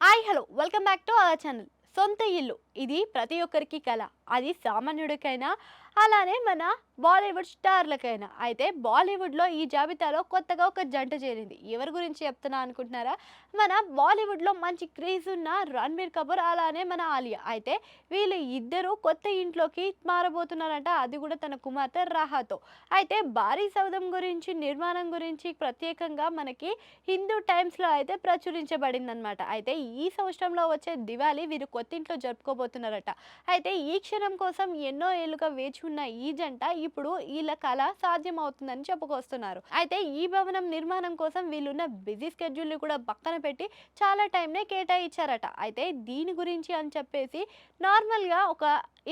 Hi hello welcome back to our channel. సొంత ఇల్లు ఇది ప్రతి ఒక్కరికి కల. అది సామాన్యుడికైనా అలానే మన బాలీవుడ్ స్టార్లకైనా. అయితే బాలీవుడ్లో ఈ జాబితాలో కొత్తగా ఒక జంట చేరింది. ఎవరి గురించి చెప్తున్నా అనుకుంటున్నారా? మన బాలీవుడ్లో మంచి క్రేజ్ ఉన్న రణబీర్ కపూర్ అలానే మన ఆలియా. అయితే వీళ్ళు ఇద్దరు కొత్త ఇంట్లోకి మారబోతున్నారంట, అది కూడా తన కుమార్తె రాహాతో. అయితే భారీ సౌధం గురించి నిర్మాణం గురించి ప్రత్యేకంగా మనకి హిందూ టైమ్స్లో అయితే ప్రచురించబడిందనమాట. అయితే ఈ సంవత్సరంలో వచ్చే దివాళీ వీరు కొత్తింట్లో జరుపుకోబోతున్నారట. అయితే ఈ క్షణం కోసం ఎన్నో ఏళ్లుగా వేచి ఉన్న ఈ జంట ఇప్పుడు వీళ్ళ కళ సాధ్యం అవుతుందని చెప్పుకొస్తున్నారు. అయితే ఈ భవనం నిర్మాణం కోసం వీళ్ళున్న బిజీ స్కెడ్యూల్ని కూడా పక్కన పెట్టి చాలా టైంనే కేటాయించారట. అయితే దీని గురించి అని చెప్పేసి నార్మల్గా ఒక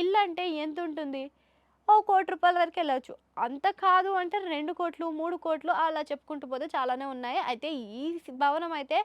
ఇల్లు అంటే ఎంత ఉంటుంది? ఓ ₹1,00,00,000 వరకు వెళ్ళొచ్చు. అంత కాదు అంటే 2,00,00,000, 3,00,00,000 అలా చెప్పుకుంటూ పోతే చాలానే ఉన్నాయి. అయితే ఈ భవనం అయితే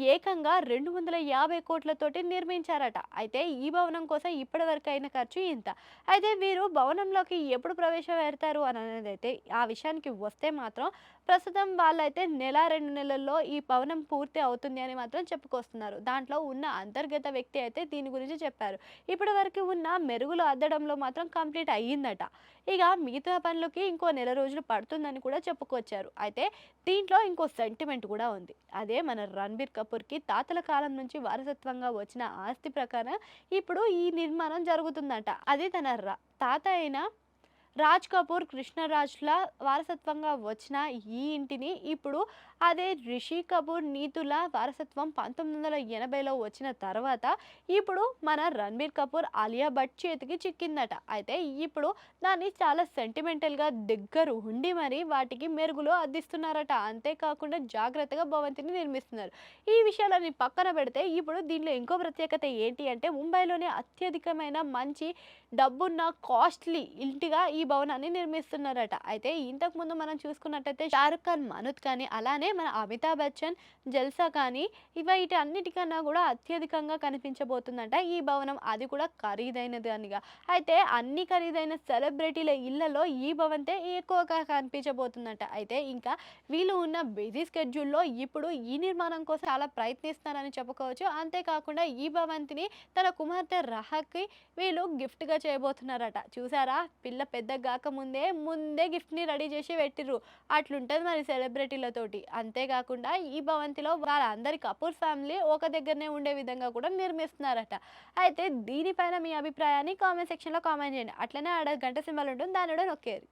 ఏకంగా 250,00,00,000తోటి నిర్మించారట. అయితే ఈ భవనం కోసం ఇప్పటివరకు అయిన ఖర్చు ఇంత. అయితే వీరు భవనంలోకి ఎప్పుడు ప్రవేశం పెడతారు అని అనేదైతే ఆ విషయానికి వస్తే మాత్రం ప్రస్తుతం వాళ్ళైతే నెల 2 నెలల్లో ఈ భవనం పూర్తి అవుతుంది అని మాత్రం చెప్పుకొస్తున్నారు. దాంట్లో ఉన్న అంతర్గత వ్యక్తి అయితే దీని గురించి చెప్పారు. ఇప్పటి వరకు ఉన్న మెరుగులు అద్దడంలో మాత్రం కంప్లీట్ అయ్యిందట. ఇక మిగతా పనులకి ఇంకో నెల రోజులు పడుతుందని కూడా చెప్పుకొచ్చారు. అయితే దీంట్లో ఇంకో సెంటిమెంట్ కూడా ఉంది. అదే మన రణబీర్ కపూర్కి తాతల కాలం నుంచి వారసత్వంగా వచ్చిన ఆస్తి ప్రకారం ఇప్పుడు ఈ నిర్మాణం జరుగుతుందట. అది తన తాత అయిన రాజ్ కపూర్ కృష్ణరాజ్‌ల వారసత్వంగా వచ్చిన ఈ ఇంటిని ఇప్పుడు అదే రిషి కపూర్ నీతుల వారసత్వం 1980లో వచ్చిన తర్వాత ఇప్పుడు మన రణబీర్ కపూర్, ఆలియా భట్ చేతికి చిక్కిందట. అయితే ఇప్పుడు దాన్ని చాలా సెంటిమెంటల్‌గా దగ్గర ఉండి మరి వాటికి మెరుగులు అద్దిస్తున్నారట. అంతేకాకుండా జాగ్రత్తగా భవంతిని నిర్మిస్తున్నారు. ఈ విషయాలన్నీ పక్కన పెడితే ఇప్పుడు దీనిలో ఇంకో ప్రత్యేకత ఏంటి అంటే ముంబైలోనే అత్యధికమైన మంచి డబ్బున్న కాస్ట్‌లీ ఇంటిగా ఈ భవనాన్ని నిర్మిస్తున్నారట. అయితే ఇంతకుముందు మనం చూసుకున్నట్టయితే షారుఖ్ ఖాన్, మనోజ్ కానీ అలానే మన అమితాబ్ బచ్చన్, జల్సా కానీ వీటి అన్నిటికన్నా కూడా అత్యధికంగా కనిపించబోతుందంట ఈ భవనం. అది కూడా ఖరీదైనదానిగా. అయితే అన్ని ఖరీదైన సెలబ్రిటీల ఇళ్లలో ఈ భవంతే ఎక్కువగా కనిపించబోతుందంట. అయితే ఇంకా వీళ్ళు ఉన్న బిజీ స్కెడ్యూల్లో ఇప్పుడు ఈ నిర్మాణం కోసం చాలా ప్రయత్నిస్తున్నారని చెప్పుకోవచ్చు. అంతేకాకుండా ఈ భవంతిని తన కుమార్తె రహకి వీళ్ళు గిఫ్ట్‌గా చేయబోతున్నారట. చూసారా? పిల్ల పెద్దగా గాకముందే ముందే గిఫ్ట్‌ని రెడీ చేసి పెట్టిర్రు. అట్లుంటది మరి సెలబ్రిటీలతోటి. అంతేకాకుండా ఈ భవంతిలో వాళ్ళందరి కపూర్ ఫ్యామిలీ ఒక దగ్గరనే ఉండే విధంగా కూడా నిర్మిస్తున్నారట. అయితే దీనిపైన మీ అభిప్రాయాన్ని కామెంట్ సెక్షన్‌లో కామెంట్ చేయండి. అట్లనే ఆడ గంట సింబల్ ఉంటుంది. దాన్ని కూడా నొక్కేయండి.